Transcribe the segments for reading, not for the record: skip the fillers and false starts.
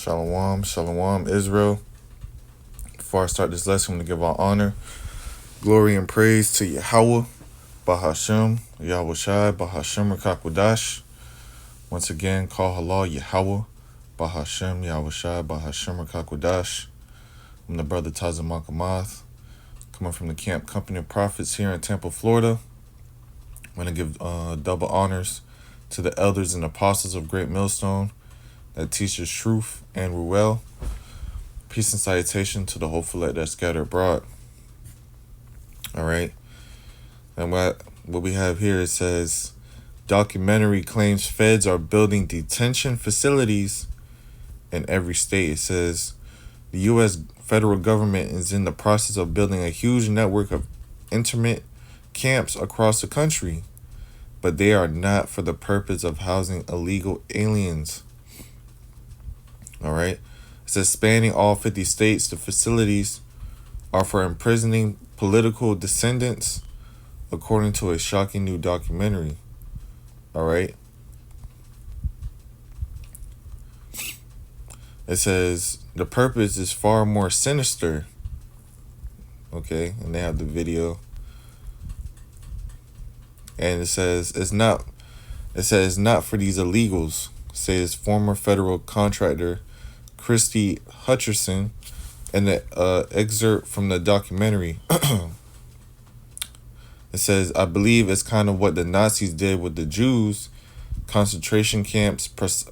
Shalom, shalom, Israel. Before I start this lesson, I'm going to give all honor, glory, and praise to Yahweh, Bahashem, Yahweh Shai, Bahashem, Rakakwadash. Once again, call halal Yahweh, Bahashem, Yahweh Shai, Bahashem, Rakakwadash. I'm the brother Tazim Kamath, coming from the Camp Company of Prophets here in Tampa, Florida. I'm going to give double honors to the elders and apostles of Great Millstone that teaches truth and Ruel. Peace and salutation to the hopeful that scattered abroad. All right. And what we have here, it says, documentary claims feds are building detention facilities in every state. It says the U.S. federal government is in the process of building a huge network of interment camps across the country, but they are not for the purpose of housing illegal aliens. All right. It says spanning all 50 states, the facilities are for imprisoning political dissidents, according to a shocking new documentary. All right. It says the purpose is far more sinister. Okay. And they have the video. And it says not for these illegals, says former federal contractor Christy Hutcherson in the excerpt from the documentary. It says, I believe it's kind of what the Nazis did with the Jews, concentration camps,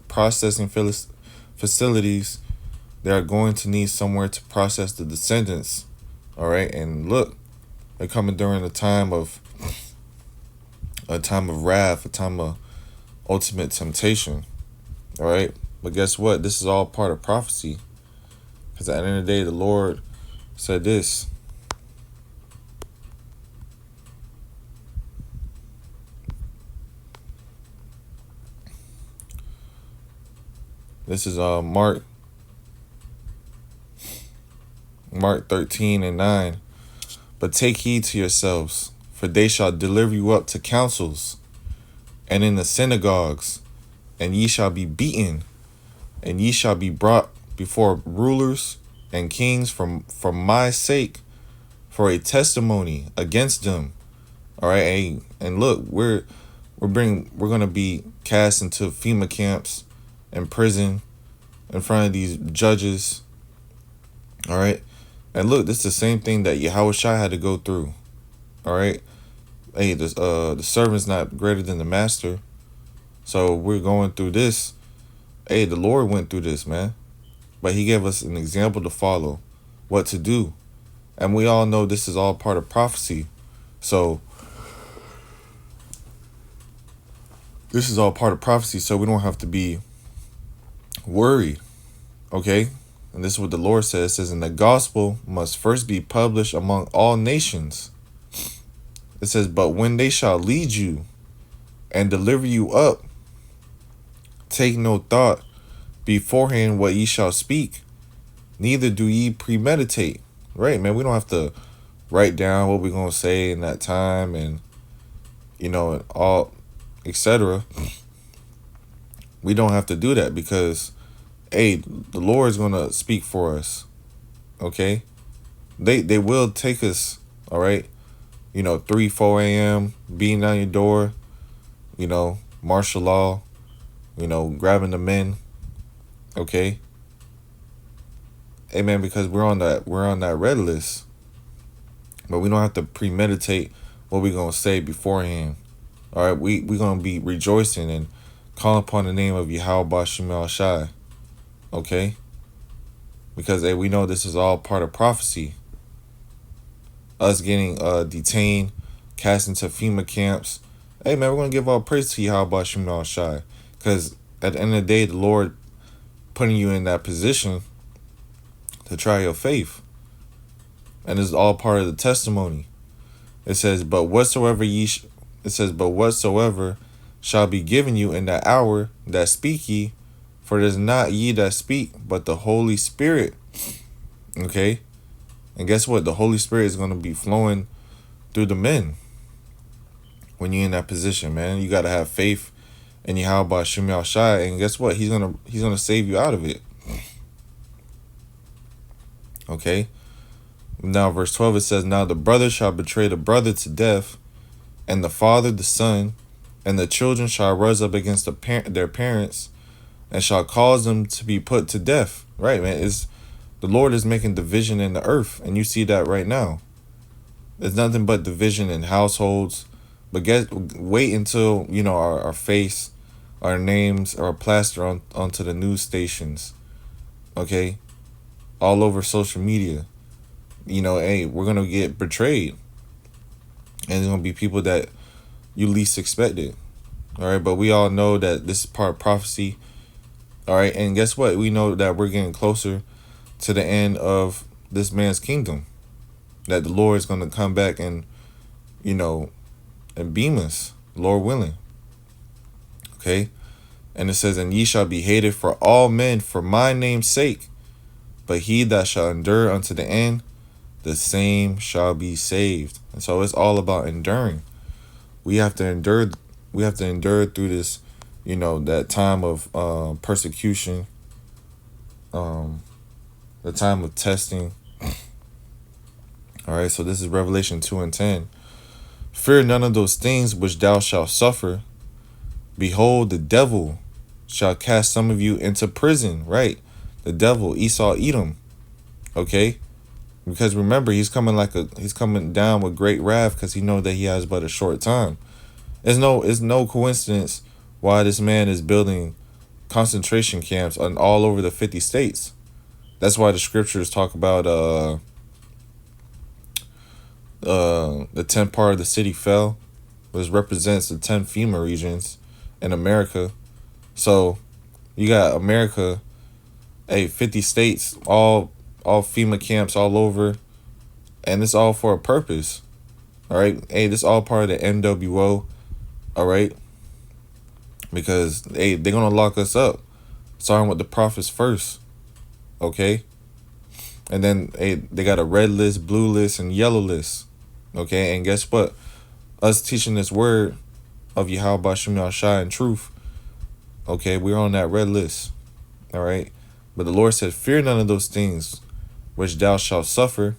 processing facilities. They are going to need somewhere to process the descendants. All right. And look, they're coming during a time of wrath, a time of ultimate temptation. All right. But guess what? This is all part of prophecy. Because at the end of the day, the Lord said this. This is Mark 13:9. But take heed to yourselves, for they shall deliver you up to councils, and in the synagogues, and ye shall be beaten, and ye shall be brought before rulers and kings from my sake, for a testimony against them. All right, and look, we're gonna be cast into FEMA camps and prison in front of these judges. All right, and look, this is the same thing that Yahweh Shai had to go through. All right, hey, the servant's not greater than the master, so we're going through this. Hey, the Lord went through this, man. But he gave us an example to follow, what to do. And we all know this is all part of prophecy. So this is all part of prophecy, so we don't have to be worried. Okay? And this is what the Lord says. It says, and the gospel must first be published among all nations. It says, but when they shall lead you and deliver you up, take no thought beforehand what ye shall speak, neither do ye premeditate. Right, man, we don't have to write down what we're going to say in that time and, all, etc. We don't have to do that because, hey, the Lord is going to speak for us. Okay? They will take us, all right? 3, 4 a.m., beating down your door, martial law, grabbing the men. Okay. Amen. Because we're on that red list. But we don't have to premeditate what we're gonna say beforehand. All right, we're gonna be rejoicing and calling upon the name of Yahweh Bashim Shai. Okay? Because we know this is all part of prophecy. Us getting detained, cast into FEMA camps. Hey man, we're gonna give all praise to Yahweh Bashim Shai. Because at the end of the day, the Lord putting you in that position to try your faith. And it's all part of the testimony. It says, but whatsoever shall be given you in that hour that speak ye, for it is not ye that speak, but the Holy Spirit. Okay? And guess what? The Holy Spirit is going to be flowing through the men when you're in that position, man. You got to have faith in Yahweh Shai, and guess what? He's gonna save you out of it. Okay. Now, verse 12, it says, now the brother shall betray the brother to death, and the father the son, and the children shall rise up against their parents, and shall cause them to be put to death. Right, man. The Lord is making division in the earth, and you see that right now. There's nothing but division in households. But wait until, our face, our names are plastered onto the news stations. Okay? All over social media. Hey, we're going to get betrayed. And there's going to be people that you least expected. All right? But we all know that this is part of prophecy. All right? And guess what? We know that we're getting closer to the end of this man's kingdom. That the Lord is going to come back and, and beam us, Lord willing. Okay? And it says, and ye shall be hated for all men for my name's sake. But he that shall endure unto the end, the same shall be saved. And so it's all about enduring. We have to endure. We have to endure through this, that time of persecution, the time of testing. All right, so this is Revelation 2:10. Fear none of those things which thou shalt suffer. Behold, the devil shall cast some of you into prison. Right, the devil, Esau, Edom. Okay, because remember, he's coming down with great wrath, because he knows that he has but a short time. It's no coincidence why this man is building concentration camps all over the 50 states. That's why the scriptures talk about the 10th part of the city fell, which represents the 10 FEMA regions in America. So you got America, 50 states, all FEMA camps all over, and it's all for a purpose. All right, this is all part of the NWO. All right, because they're gonna lock us up, starting with the prophets first. Okay, and then they got a red list, blue list, and yellow list. Okay, and guess what? Us teaching this word of Yahweh Bashim Yahshai in truth. Okay, we're on that red list. All right, but the Lord said, fear none of those things which thou shalt suffer.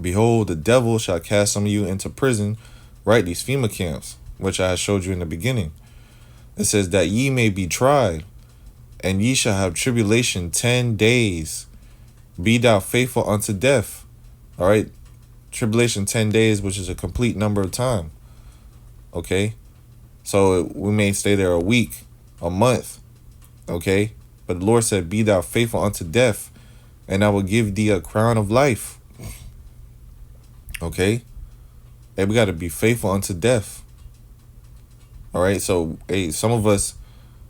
Behold, the devil shall cast some of you into prison. Right, these FEMA camps, which I showed you in the beginning. It says that ye may be tried, and ye shall have tribulation 10 days. Be thou faithful unto death. All right, tribulation 10 days, which is a complete number of time. Okay, so we may stay there a week, a month. Okay, but the Lord said, be thou faithful unto death, and I will give thee a crown of life. Okay, we got to be faithful unto death. All right, so some of us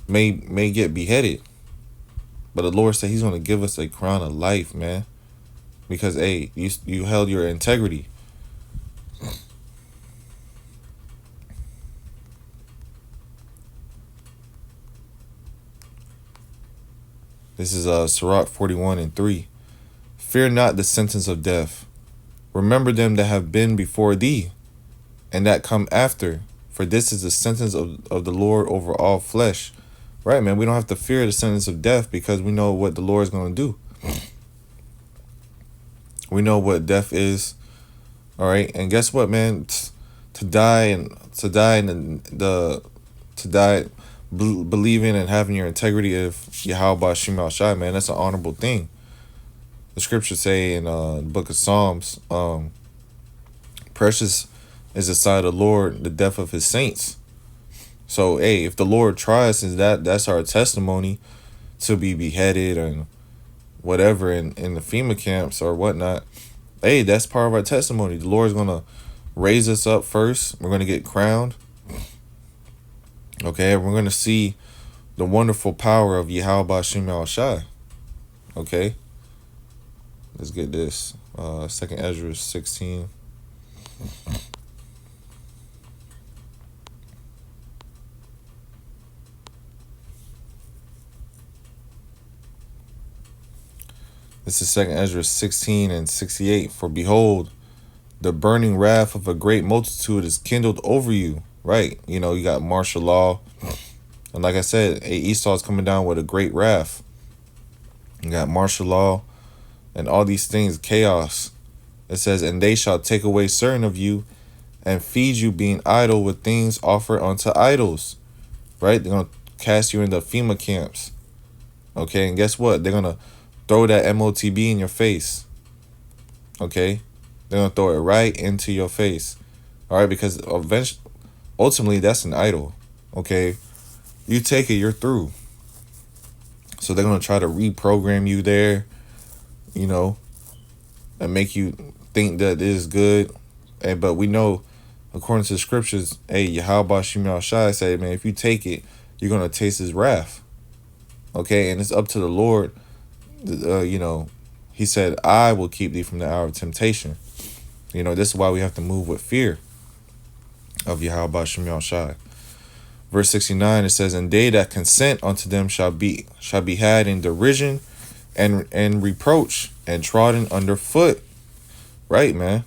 may get beheaded, but the Lord said he's going to give us a crown of life, man, because you held your integrity. This is Sirach 41:3. Fear not the sentence of death. Remember them that have been before thee, and that come after. For this is the sentence of the Lord over all flesh. Right, man. We don't have to fear the sentence of death, because we know what the Lord is going to do. We know what death is. All right, and guess what, man? To die believing and having your integrity of Yahweh Bashim Al-Shai, man, that's an honorable thing. The scriptures say in the book of Psalms, precious is the sight of the Lord, the death of his saints. So, if the Lord tries, that's our testimony to be beheaded and whatever in the FEMA camps or whatnot. That's part of our testimony. The Lord's going to raise us up first. We're going to get crowned. Okay, we're going to see the wonderful power of Yahweh Bashim Al-Shai. Okay, let's get this. 2nd Ezra 16. This is 2nd Ezra 16:68. For behold, the burning wrath of a great multitude is kindled over you. Right. You got martial law. And like I said, Esau's coming down with a great wrath. You got martial law. and all these things, chaos. It says, and they shall take away certain of you and feed you, being idle with things offered unto idols. Right? They're going to cast you into FEMA camps. Okay, and guess what? They're going to throw that MOTB in your face. Okay? They're going to throw it right into your face. All right? Because ultimately, that's an idol. Okay? You take it, you're through. So they're going to try to reprogram you there, you know, and make you think that it is good. But we know, according to the scriptures, hey, Yahweh Shem Shai said, man, if you take it, you're going to taste his wrath. Okay? And it's up to the Lord. You know, he said, I will keep thee from the hour of temptation. You know, this is why we have to move with fear of Yahweh Shem Shai. Verse 69, it says, and they that consent unto them shall be had in derision and reproach and trodden underfoot. Right, man?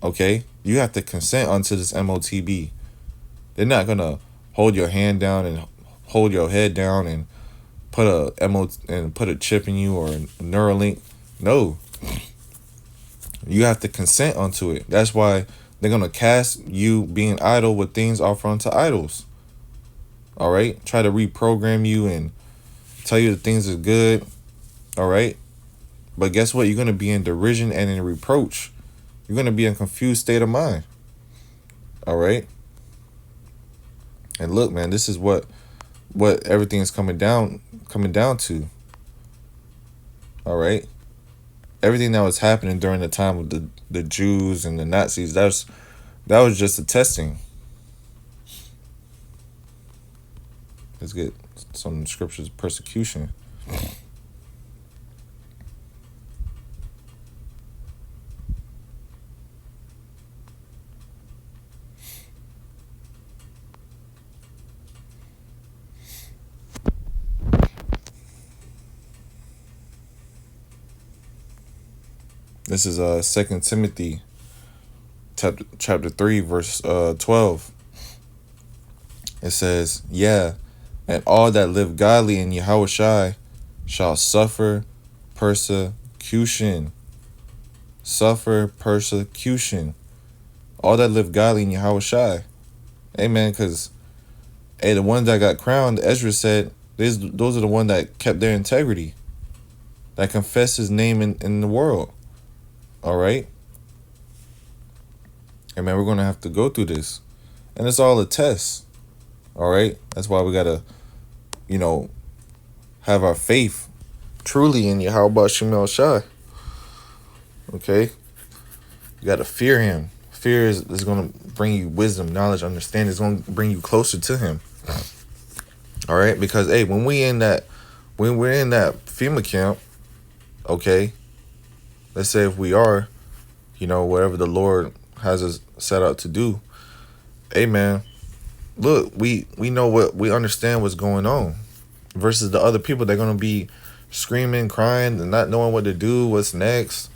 Okay? You have to consent unto this MOTB. They're not going to hold your hand down and hold your head down and put a chip in you or a Neuralink. No. You have to consent unto it. That's why they're going to cast you being idle with things offered unto idols. All right? Try to reprogram you and tell you that things are good. All right? But guess what? You're going to be in derision and in reproach. You're going to be in a confused state of mind. All right? And look, man, this is what everything is coming down to. All right? Everything that was happening during the time of the Jews and the Nazis, that was just a testing. Let's get some scriptures of persecution. This is 2 Timothy chapter 3, verse 12. It says, yeah, and all that live godly in Yahushai shall suffer persecution. Suffer persecution. All that live godly in Yahushai. Amen. Because, hey, the ones that got crowned, Ezra said, those are the ones that kept their integrity. That confessed his name in the world. All right? And man, we're going to have to go through this. And it's all a test. All right? That's why we got to, you know, have our faith truly in Yahweh Shem Shai. Okay? You got to fear him. Fear is going to bring you wisdom, knowledge, understanding. It's going to bring you closer to him. All right? Because, hey, when we're in that FEMA camp, okay, let's say if we are, you know, whatever the Lord has us set out to do, hey, man, look, we know we understand what's going on versus the other people. They're going to be screaming, crying, and not knowing what to do, what's next.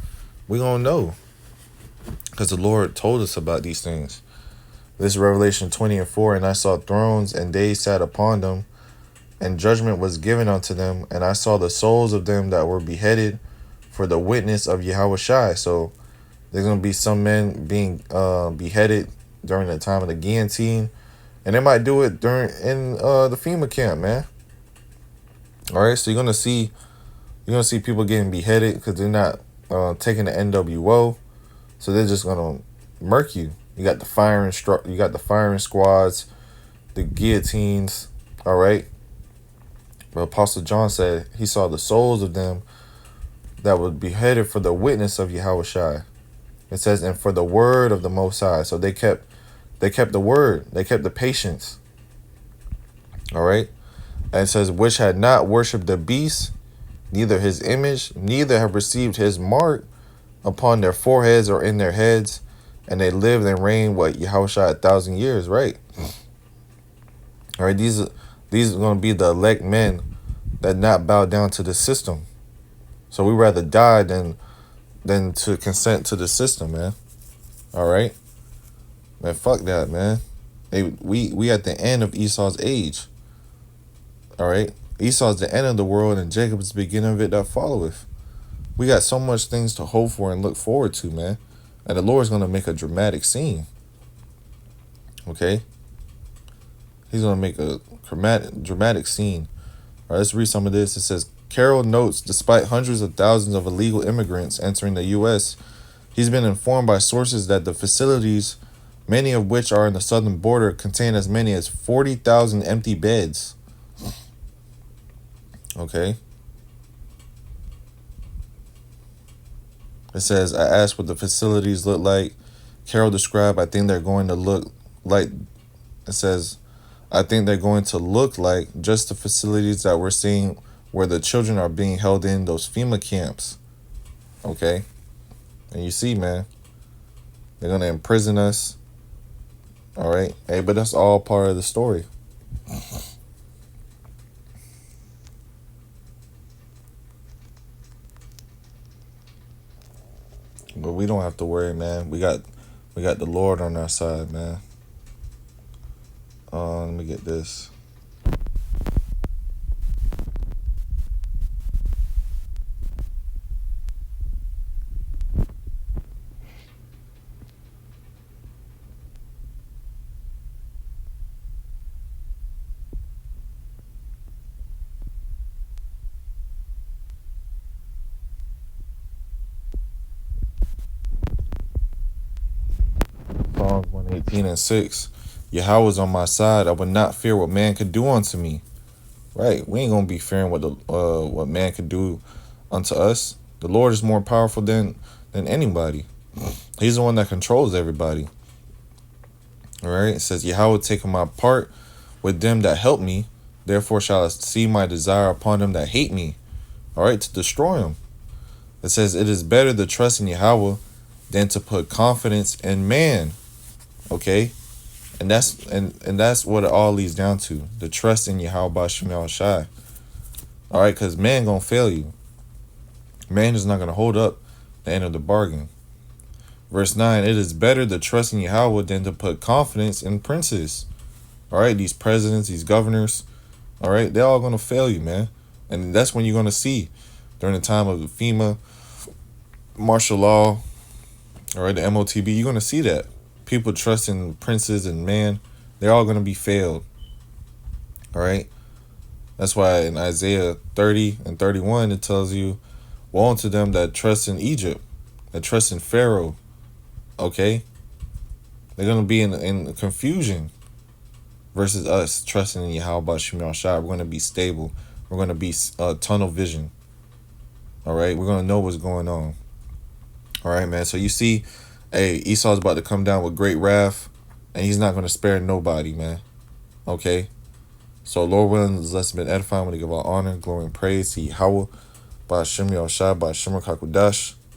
We're going to know because the Lord told us about these things. This is Revelation 20:4, and I saw thrones, and they sat upon them, and judgment was given unto them, and I saw the souls of them that were beheaded for the witness of Yahushai. So there's going to be some men being beheaded during the time of the guillotine, and they might do it in the FEMA camp, man. All right, so you're gonna see people getting beheaded because they're not taking the NWO, so they're just gonna murk you. You got the firing squads, the guillotines. All right, but Apostle John said he saw the souls of them that were beheaded for the witness of Yahushai. It says, and for the word of the Most High. So they kept the word. They kept the patience. All right. And it says, which had not worshipped the beast, neither his image, neither have received his mark upon their foreheads or in their heads. And they lived and reigned, Yahushua 1,000 years, right? All right. These are going to be the elect men that not bow down to the system. So we rather die than to consent to the system, man. All right? Man, fuck that, man. We at the end of Esau's age. All right? Esau's the end of the world, and Jacob is the beginning of it that followeth. We got so much things to hope for and look forward to, man. And the Lord's gonna make a dramatic scene. Okay? He's gonna make a dramatic scene. All right, let's read some of this. It says, Carroll notes, despite hundreds of thousands of illegal immigrants entering the U.S., he's been informed by sources that the facilities, many of which are in the southern border, contain as many as 40,000 empty beds. Okay? It says, I asked what the facilities look like. Carroll described, I think they're going to look like, it says, I think they're going to look like just the facilities that we're seeing where the children are being held in those FEMA camps. Okay? And you see, man, they're going to imprison us. All right? Hey, but that's all part of the story. But we don't have to worry, man. We got the Lord on our side, man. Let me get this. Psalms 118:6. Yahweh's on my side. I would not fear what man could do unto me. Right? We ain't gonna be fearing what man could do unto us. The Lord is more powerful than anybody. He's the one that controls everybody. All right? It says, Yahweh take my part with them that help me. Therefore shall I see my desire upon them that hate me. All right? To destroy them. It says, it is better to trust in Yahweh than to put confidence in man. Okay? And that's what it all leads down to. The trust in Yahweh B'Shem Yahushai. All right? Because man going to fail you. Man is not going to hold up the end of the bargain. Verse 9, it is better to trust in Yahweh than to put confidence in princes. All right? These presidents, these governors, all right? They're all going to fail you, man. And that's when you're going to see during the time of the FEMA, martial law, all right, the MOTB, you're going to see that. People trusting princes and man, they're all going to be failed. All right? That's why in Isaiah 30 and 31, it tells you, woe unto them that trust in Egypt, that trust in Pharaoh. Okay? They're going to be in confusion versus us trusting in Yahweh B'Shem Yahushai. We're going to be stable. We're going to be tunnel vision. All right? We're going to know what's going on. All right, man. So you see, hey, Esau's about to come down with great wrath, and he's not going to spare nobody, man. Okay? So, Lord willing, this lesson been edifying. I want to give all honor, glory, and praise to Yahweh, B'Shem Yahushai, B'Shem Kakudash.